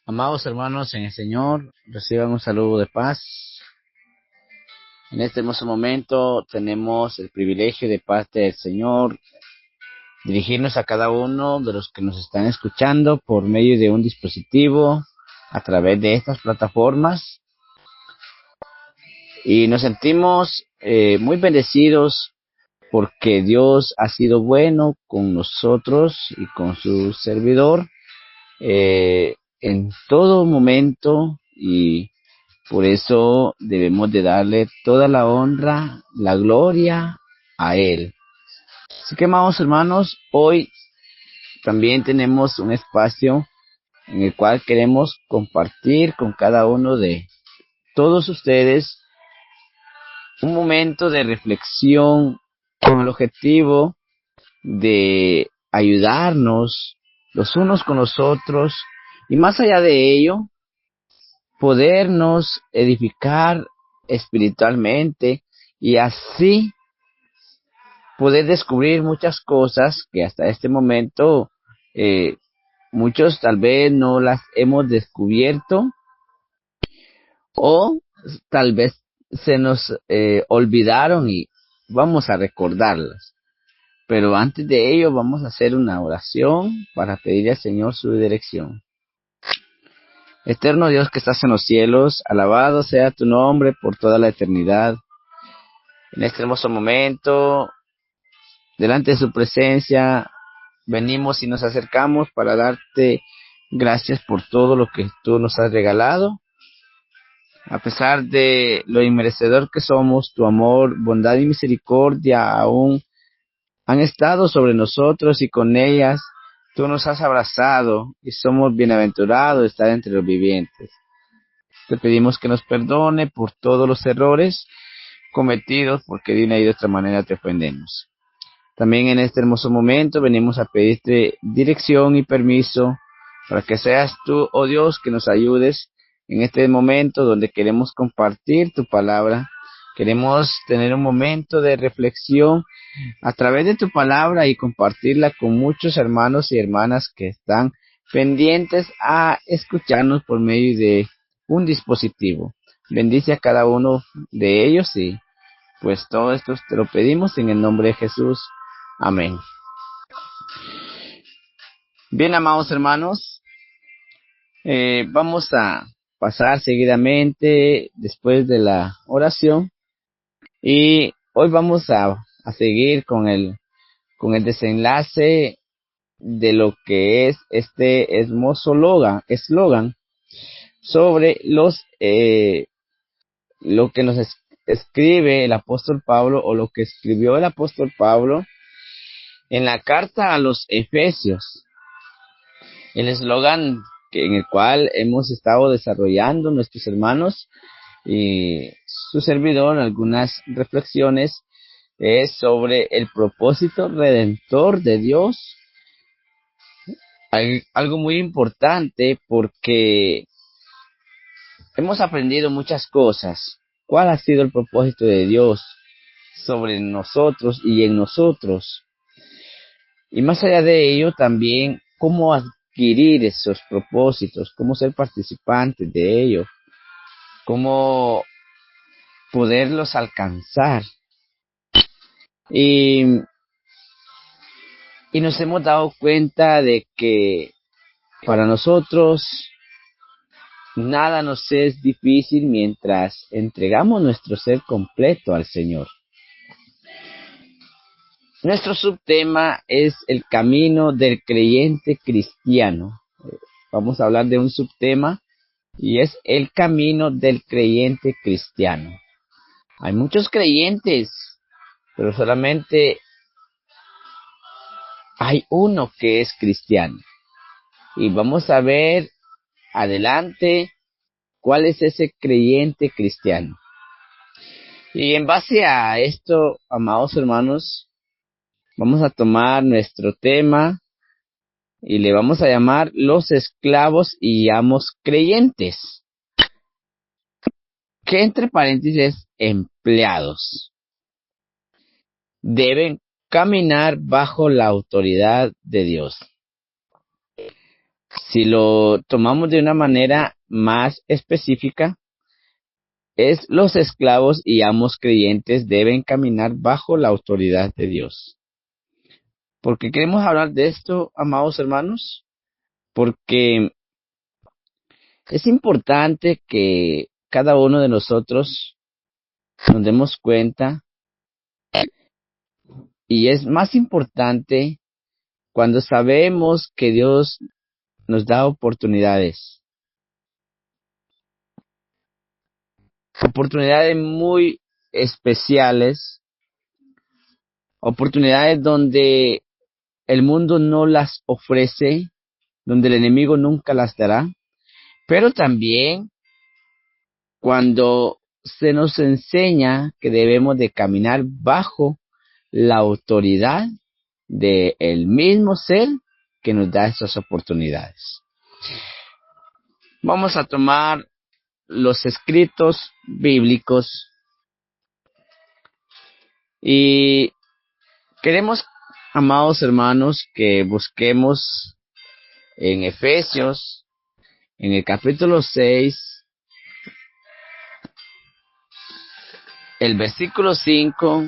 Amados hermanos en el Señor, reciban un saludo de paz. En este hermoso momento tenemos el privilegio de parte del Señor dirigirnos a cada uno de los que nos están escuchando por medio de un dispositivo a través de estas plataformas, y nos sentimos muy bendecidos porque Dios ha sido bueno con nosotros y con su servidor en todo momento, y por eso debemos de darle toda la honra, la gloria a Él. Así que, amados hermanos, hoy también tenemos un espacio en el cual queremos compartir con cada uno de todos ustedes un momento de reflexión con el objetivo de ayudarnos los unos con los otros, y más allá de ello, podernos edificar espiritualmente, y así poder descubrir muchas cosas que hasta este momento eh, muchos tal vez no las hemos descubierto, o tal vez se nos olvidaron y vamos a recordarlas. Pero antes de ello vamos a hacer una oración para pedirle al Señor su dirección. Eterno Dios que estás en los cielos, alabado sea tu nombre por toda la eternidad. En este hermoso momento, delante de su presencia, venimos y nos acercamos para darte gracias por todo lo que tú nos has regalado. A pesar de lo inmerecedor que somos, tu amor, bondad y misericordia aún han estado sobre nosotros, y con ellas tú nos has abrazado y somos bienaventurados de estar entre los vivientes. Te pedimos que nos perdone por todos los errores cometidos, porque de una y de otra manera te ofendemos. También en este hermoso momento venimos a pedirte dirección y permiso para que seas tú, oh Dios, que nos ayudes en este momento donde queremos compartir tu palabra. Queremos tener un momento de reflexión a través de tu palabra y compartirla con muchos hermanos y hermanas que están pendientes a escucharnos por medio de un dispositivo. Bendice a cada uno de ellos, y pues todo esto te lo pedimos en el nombre de Jesús. Amén. Bien, amados hermanos, vamos a pasar seguidamente después de la oración, y hoy vamos a seguir con el desenlace de lo que es este hermoso eslogan sobre lo que nos escribe el apóstol Pablo, o lo que escribió el apóstol Pablo en la carta a los Efesios. El eslogan en el cual hemos estado desarrollando nuestros hermanos y su servidor algunas reflexiones es sobre el propósito redentor de Dios. Algo muy importante, porque hemos aprendido muchas cosas. ¿Cuál ha sido el propósito de Dios sobre nosotros y en nosotros? Y más allá de ello, también cómo adquirir esos propósitos, cómo ser participantes de ello, cómo poderlos alcanzar. Y, y nos hemos dado cuenta de que para nosotros nada nos es difícil mientras entregamos nuestro ser completo al Señor. Nuestro subtema es el camino del creyente cristiano. Vamos a hablar de un subtema, y es el camino del creyente cristiano. Hay muchos creyentes, pero solamente hay uno que es cristiano. Y vamos a ver adelante cuál es ese creyente cristiano. Y en base a esto, amados hermanos, vamos a tomar nuestro tema y le vamos a llamar los esclavos y amos creyentes, que entre paréntesis empleados deben caminar bajo la autoridad de Dios. Si lo tomamos de una manera más específica, es los esclavos y amos creyentes deben caminar bajo la autoridad de Dios. ¿Por qué queremos hablar de esto, amados hermanos? Porque es importante que cada uno de nosotros nos demos cuenta, y es más importante cuando sabemos que Dios nos da oportunidades muy especiales, oportunidades donde el mundo no las ofrece, donde el enemigo nunca las dará, pero también cuando se nos enseña que debemos de caminar bajo la autoridad de el mismo ser que nos da esas oportunidades. Vamos a tomar los escritos bíblicos y queremos, amados hermanos, que busquemos en Efesios, en el capítulo 6, el versículo 5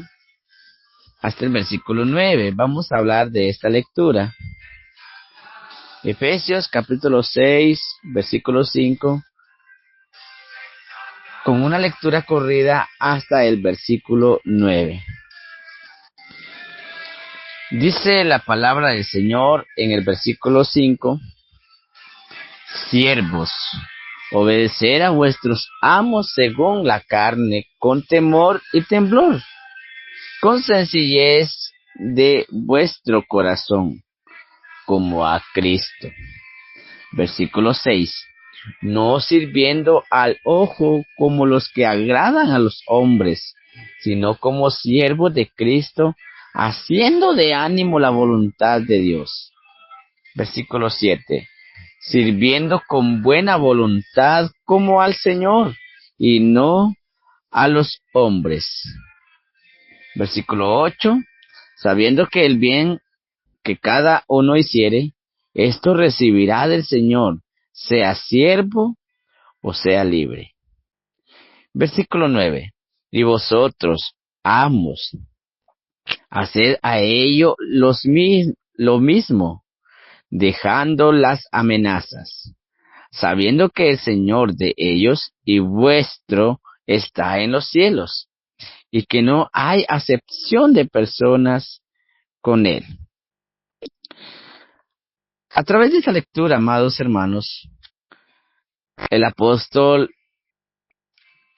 hasta el versículo 9. Vamos a hablar de esta lectura. Efesios capítulo 6, versículo 5, con una lectura corrida hasta el versículo 9. Dice la palabra del Señor en el versículo 5: Siervos, obedecer a vuestros amos según la carne, con temor y temblor, con sencillez de vuestro corazón, como a Cristo. Versículo 6. No sirviendo al ojo como los que agradan a los hombres, sino como siervos de Cristo, haciendo de ánimo la voluntad de Dios. Versículo 7. Sirviendo con buena voluntad como al Señor, y no a los hombres. Versículo 8. Sabiendo que el bien que cada uno hiciere, esto recibirá del Señor, sea siervo o sea libre. Versículo 9. Y vosotros, amos, haced a ellos lo mismo, dejando las amenazas, sabiendo que el Señor de ellos y vuestro está en los cielos, y que no hay acepción de personas con él. A través de esta lectura, amados hermanos, el apóstol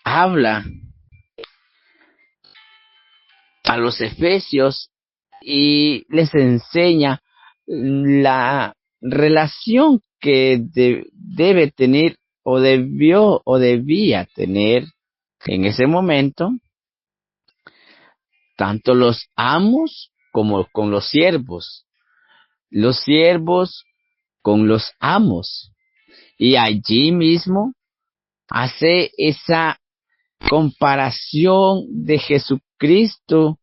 habla a los efesios y les enseña la relación que debe tener o debió o debía tener en ese momento tanto los amos como con los siervos con los amos, y allí mismo hace esa comparación de Jesucristo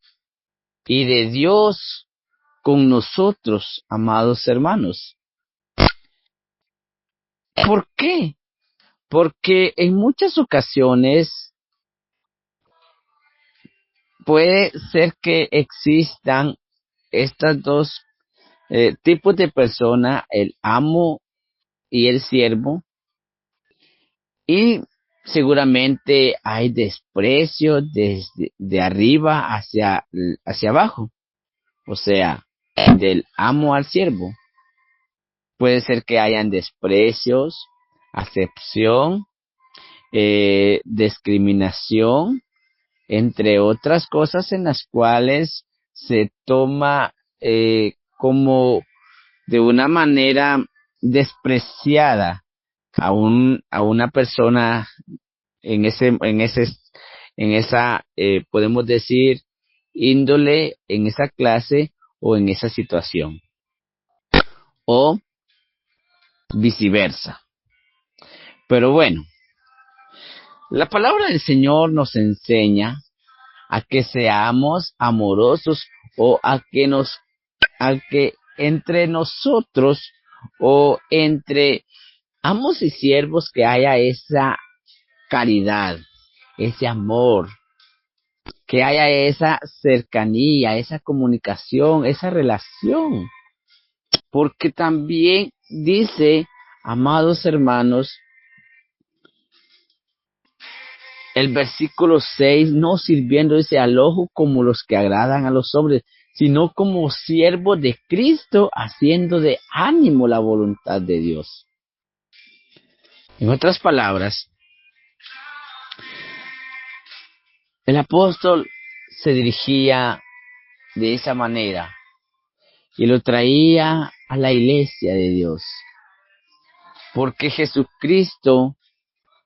y de Dios con nosotros, amados hermanos. ¿Por qué? Porque en muchas ocasiones puede ser que existan estas dos tipos de persona, el amo y el siervo, y seguramente hay desprecio desde de arriba hacia abajo, o sea, del amo al siervo. Puede ser que hayan desprecios, acepción, discriminación, entre otras cosas en las cuales se toma como de una manera despreciada a una persona en esa, podemos decir, índole, en esa clase o en esa situación, o viceversa. Pero bueno, la palabra del Señor nos enseña a que seamos amorosos, o a que entre nosotros o entre amos y siervos que haya esa caridad, ese amor, que haya esa cercanía, esa comunicación, esa relación. Porque también dice, amados hermanos, el versículo 6, no sirviendo ese al ojo como los que agradan a los hombres, sino como siervos de Cristo, haciendo de ánimo la voluntad de Dios. En otras palabras, el apóstol se dirigía de esa manera y lo traía a la iglesia de Dios, porque Jesucristo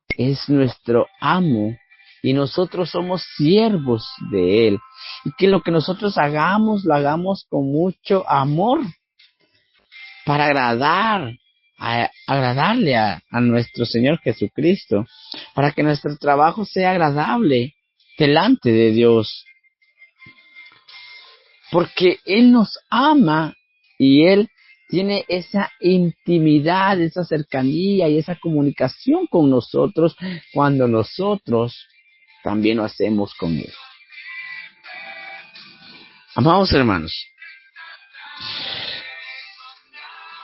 es nuestro amo y nosotros somos siervos de Él, y que lo que nosotros hagamos, lo hagamos con mucho amor, para agradarle a nuestro Señor Jesucristo, para que nuestro trabajo sea agradable delante de Dios, porque Él nos ama y Él tiene esa intimidad, esa cercanía y esa comunicación con nosotros cuando nosotros también lo hacemos con Él. Amados hermanos,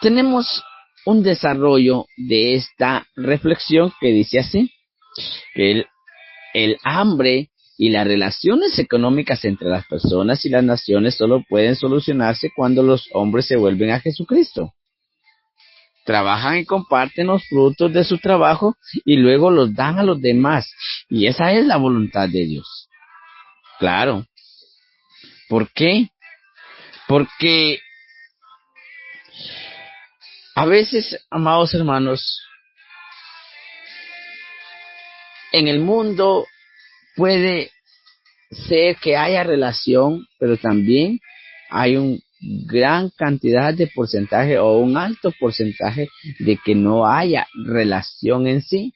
tenemos un desarrollo de esta reflexión que dice así, que el hambre y las relaciones económicas entre las personas y las naciones solo pueden solucionarse cuando los hombres se vuelven a Jesucristo. Trabajan y comparten los frutos de su trabajo y luego los dan a los demás. Y esa es la voluntad de Dios. Claro. ¿Por qué? Porque a veces, amados hermanos, en el mundo puede ser que haya relación, pero también hay un gran cantidad de porcentaje o un alto porcentaje de que no haya relación en sí.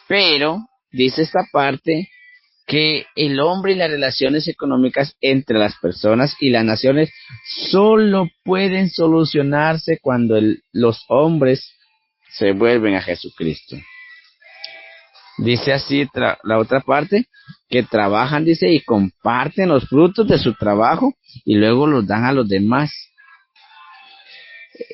Pero dice esta parte que el hombre y las relaciones económicas entre las personas y las naciones solo pueden solucionarse cuando los hombres se vuelven a Jesucristo. Dice así la otra parte, que trabajan, dice, y comparten los frutos de su trabajo y luego los dan a los demás.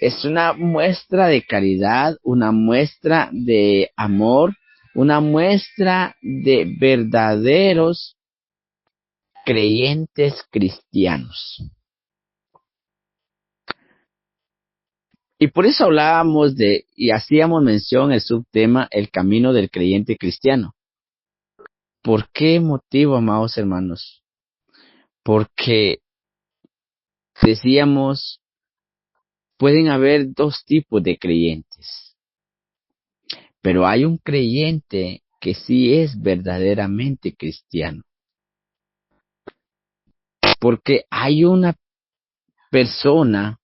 Es una muestra de caridad, una muestra de amor, una muestra de verdaderos creyentes cristianos. Y por eso hablábamos y hacíamos mención el subtema, el camino del creyente cristiano. ¿Por qué motivo, amados hermanos? Porque decíamos, pueden haber dos tipos de creyentes, pero hay un creyente que sí es verdaderamente cristiano. Porque hay una persona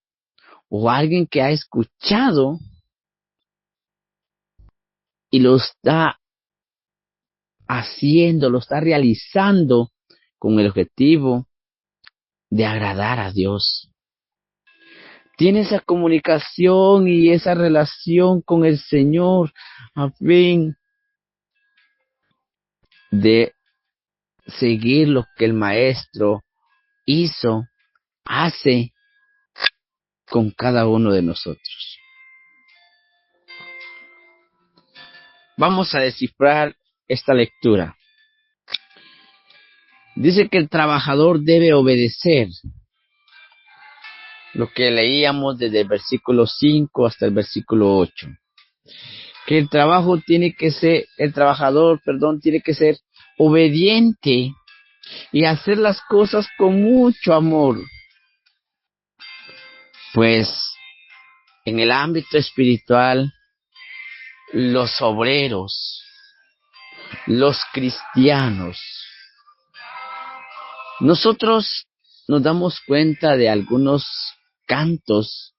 o alguien que ha escuchado y lo está haciendo, lo está realizando con el objetivo de agradar a Dios. Tiene esa comunicación y esa relación con el Señor a fin de seguir lo que el Maestro hizo, hace con cada uno de nosotros. Vamos a descifrar esta lectura. Dice que el trabajador debe obedecer. Lo que leíamos desde el versículo 5 hasta el versículo 8. Que el trabajador tiene que ser obediente y hacer las cosas con mucho amor. Pues en el ámbito espiritual, los obreros, los cristianos, nosotros nos damos cuenta de algunos cantos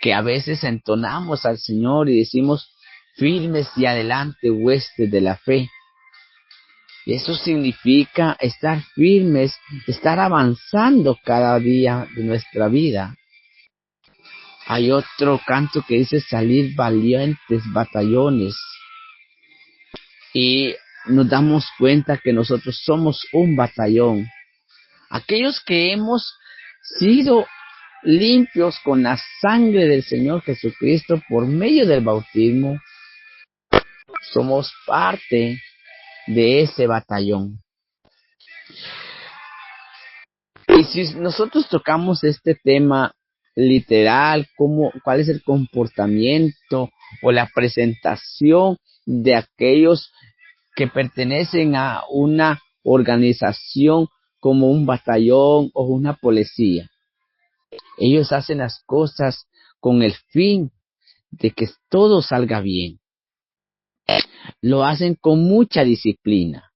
que a veces entonamos al Señor y decimos, firmes y adelante, huestes de la fe. Y eso significa estar firmes, estar avanzando cada día de nuestra vida. Hay otro canto que dice salir valientes batallones. Y nos damos cuenta que nosotros somos un batallón. Aquellos que hemos sido limpios con la sangre del Señor Jesucristo por medio del bautismo, somos parte de ese batallón. Y si nosotros tocamos este tema literal, cuál es el comportamiento o la presentación de aquellos que pertenecen a una organización como un batallón o una policía. Ellos hacen las cosas con el fin de que todo salga bien. Lo hacen con mucha disciplina,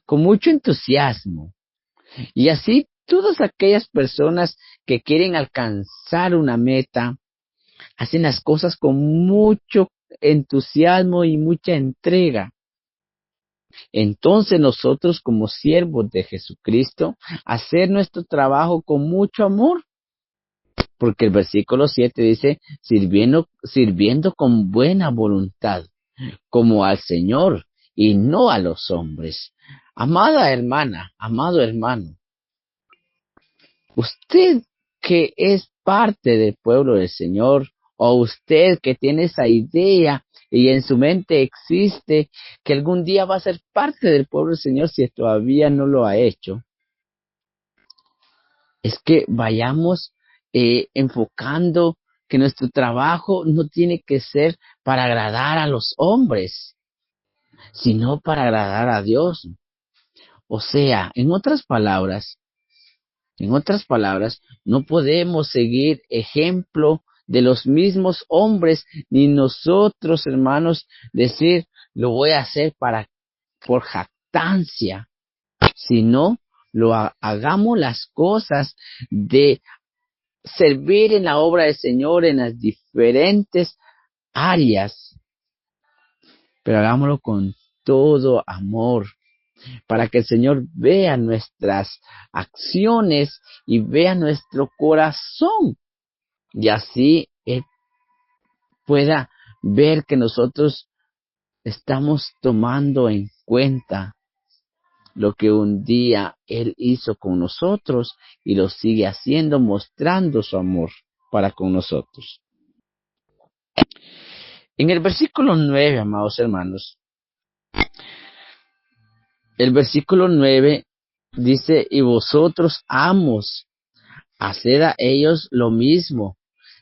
con mucho entusiasmo. Y así todas aquellas personas que quieren alcanzar una meta, hacen las cosas con mucho entusiasmo y mucha entrega. Entonces nosotros como siervos de Jesucristo, hacer nuestro trabajo con mucho amor. Porque el versículo 7 dice, sirviendo con buena voluntad, como al Señor y no a los hombres. Amada hermana, amado hermano, usted que es parte del pueblo del Señor, o usted que tiene esa idea y en su mente existe que algún día va a ser parte del pueblo del Señor si todavía no lo ha hecho, es que vayamos enfocando que nuestro trabajo no tiene que ser para agradar a los hombres, sino para agradar a Dios. O sea, en otras palabras, no podemos seguir ejemplo de los mismos hombres, ni nosotros, hermanos, decir, lo voy a hacer por jactancia, sino hagamos las cosas de servir en la obra del Señor en las diferentes áreas, pero hagámoslo con todo amor, para que el Señor vea nuestras acciones y vea nuestro corazón, y así Él pueda ver que nosotros estamos tomando en cuenta lo que un día Él hizo con nosotros y lo sigue haciendo, mostrando su amor para con nosotros. En el versículo 9, amados hermanos, el versículo 9 dice, y vosotros, amos, haced a ellos lo mismo,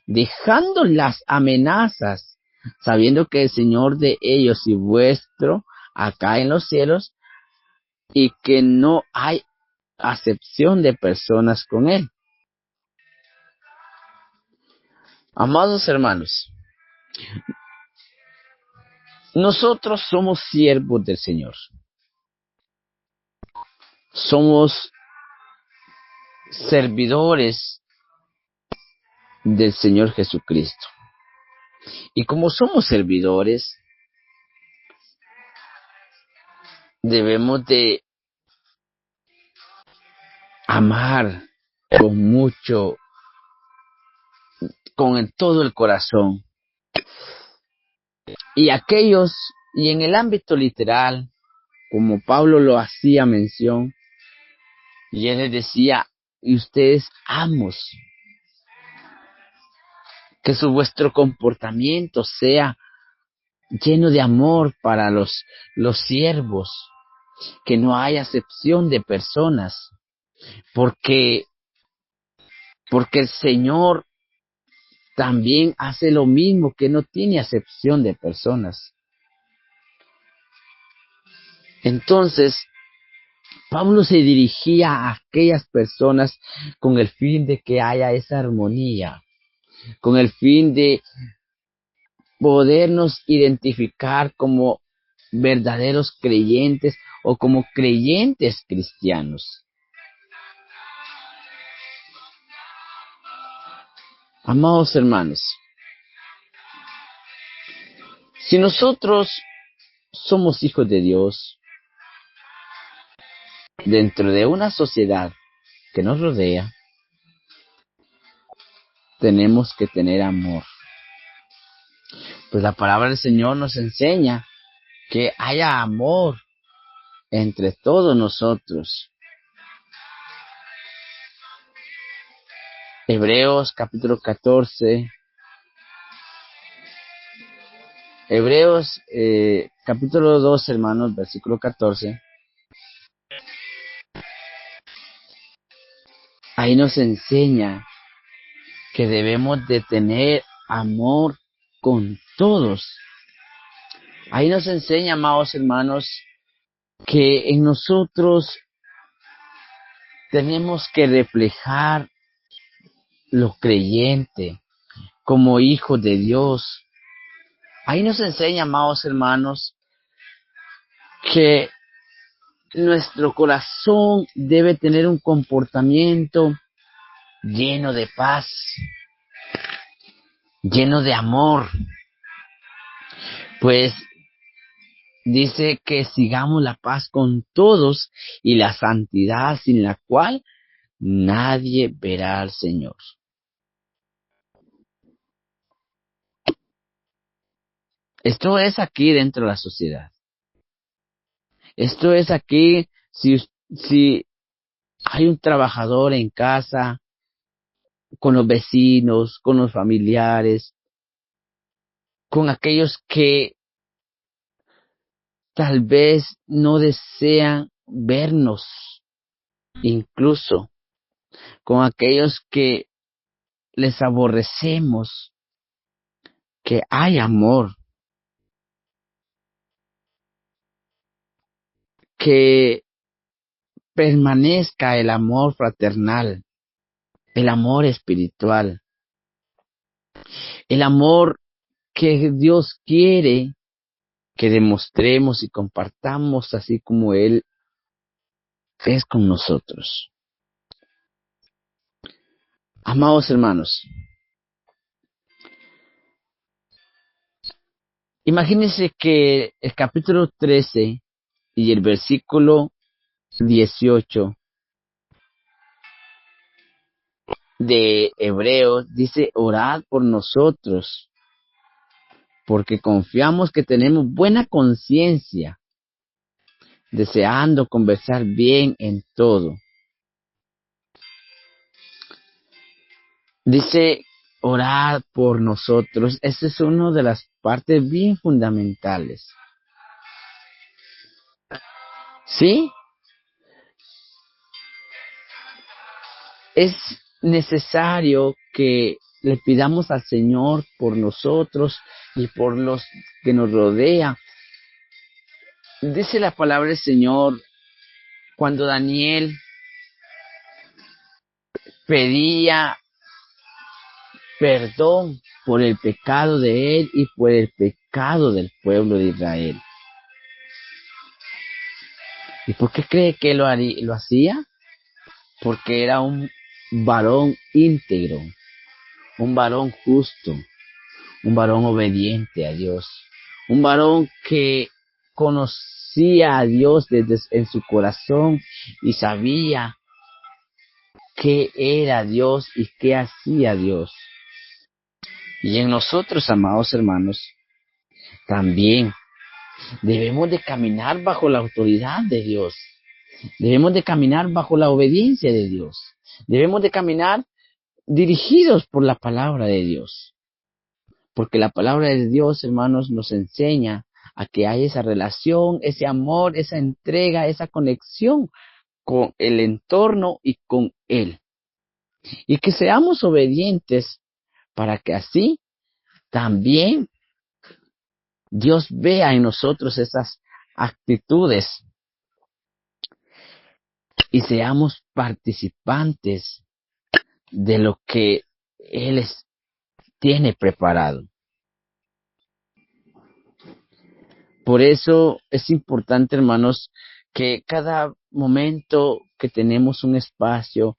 dejando las amenazas, sabiendo que el Señor de ellos y vuestro acá en los cielos, y que no hay acepción de personas con Él. Amados hermanos, nosotros somos siervos del Señor. Somos servidores del Señor Jesucristo. Y como somos servidores, debemos de amar con mucho, con todo el corazón. Y en el ámbito literal, como Pablo lo hacía mención, y él les decía, y ustedes amos, que vuestro comportamiento sea lleno de amor para los siervos, que no haya acepción de personas, porque el Señor también hace lo mismo, que no tiene acepción de personas. Entonces, Pablo se dirigía a aquellas personas con el fin de que haya esa armonía, con el fin de podernos identificar como verdaderos creyentes o como creyentes cristianos. Amados hermanos, si nosotros somos hijos de Dios, dentro de una sociedad que nos rodea, tenemos que tener amor. Pues la palabra del Señor nos enseña que haya amor entre todos nosotros. Hebreos capítulo 14. Hebreos capítulo 2, hermanos, versículo 14. Ahí nos enseña que debemos de tener amor con todos. Ahí nos enseña, amados hermanos, que en nosotros tenemos que reflejar lo creyente como hijos de Dios. Ahí nos enseña, amados hermanos, que nuestro corazón debe tener un comportamiento lleno de paz, lleno de amor. Pues dice que sigamos la paz con todos y la santidad sin la cual nadie verá al Señor. Esto es aquí dentro de la sociedad. Esto es aquí si hay un trabajador en casa, con los vecinos, con los familiares, con aquellos que tal vez no desean vernos, incluso con aquellos que les aborrecemos, que hay amor, que permanezca el amor fraternal, el amor espiritual, el amor que Dios quiere que demostremos y compartamos así como Él es con nosotros. Amados hermanos, imagínense que el capítulo 13 y el versículo 18 de Hebreos dice: orad por nosotros, porque confiamos que tenemos buena conciencia, deseando conversar bien en todo. Dice: orad por nosotros. Esa es una de las partes bien fundamentales. ¿Sí? Es necesario que le pidamos al Señor por nosotros y por los que nos rodean. Dice la palabra del Señor, cuando Daniel pedía perdón por el pecado de él y por el pecado del pueblo de Israel. ¿Y por qué cree que lo hacía? Porque era un varón íntegro, un varón justo, un varón obediente a Dios, un varón que conocía a Dios en su corazón y sabía qué era Dios y qué hacía Dios. Y en nosotros, amados hermanos, también debemos de caminar bajo la autoridad de Dios. Debemos de caminar bajo la obediencia de Dios. Debemos de caminar dirigidos por la palabra de Dios. Porque la palabra de Dios, hermanos, nos enseña a que hay esa relación, ese amor, esa entrega, esa conexión con el entorno y con Él. Y que seamos obedientes para que así también Dios vea en nosotros esas actitudes y seamos participantes de lo que Él tiene preparado. Por eso es importante, hermanos, que cada momento que tenemos un espacio,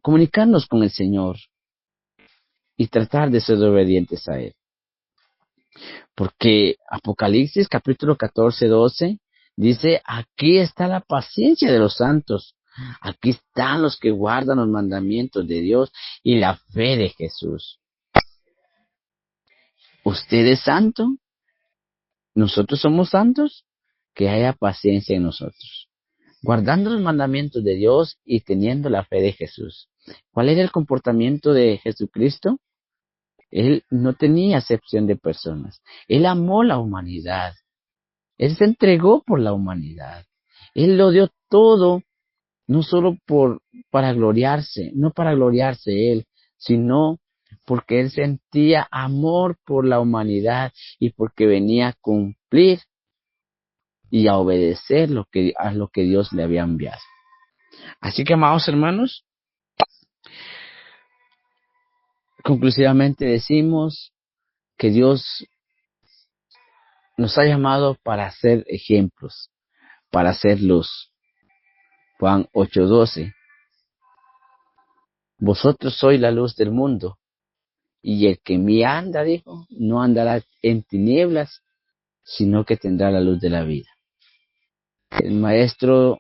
comunicarnos con el Señor y tratar de ser obedientes a Él. Porque Apocalipsis capítulo 14, 12 dice: aquí está la paciencia de los santos, Aquí están los que guardan los mandamientos de Dios y la fe de Jesús. ¿Usted es santo? ¿Nosotros somos santos? Que haya paciencia en nosotros, guardando los mandamientos de Dios y teniendo la fe de Jesús. ¿Cuál era el comportamiento de Jesucristo? Él no tenía acepción de personas. Él amó la humanidad. Él se entregó por la humanidad. Él lo dio todo, no solo para gloriarse, no para gloriarse él, sino porque él sentía amor por la humanidad y porque venía a cumplir y a obedecer a lo que Dios le había enviado. Así que, amados hermanos, conclusivamente decimos que Dios nos ha llamado para ser ejemplos, para ser luz. Juan 8:12. Vosotros sois la luz del mundo, y el que en mí anda, dijo, no andará en tinieblas, sino que tendrá la luz de la vida. El maestro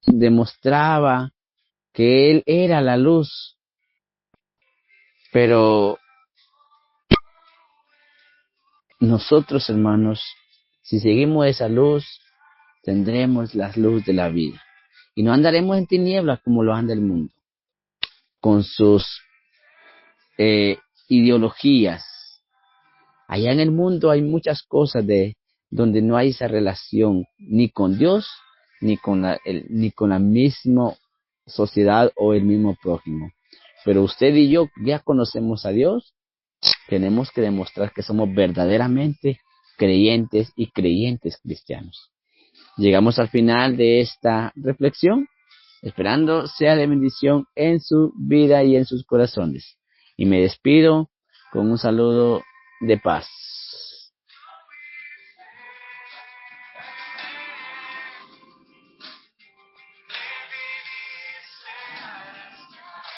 demostraba que él era la luz, pero nosotros, hermanos, si seguimos esa luz, tendremos la luz de la vida. Y no andaremos en tinieblas como lo anda el mundo, con sus ideologías. Allá en el mundo hay muchas cosas donde no hay esa relación ni con Dios ni con la misma sociedad o el mismo prójimo. Pero usted y yo ya conocemos a Dios, tenemos que demostrar que somos verdaderamente creyentes y creyentes cristianos. Llegamos al final de esta reflexión, esperando sea de bendición en su vida y en sus corazones. Y me despido con un saludo de paz.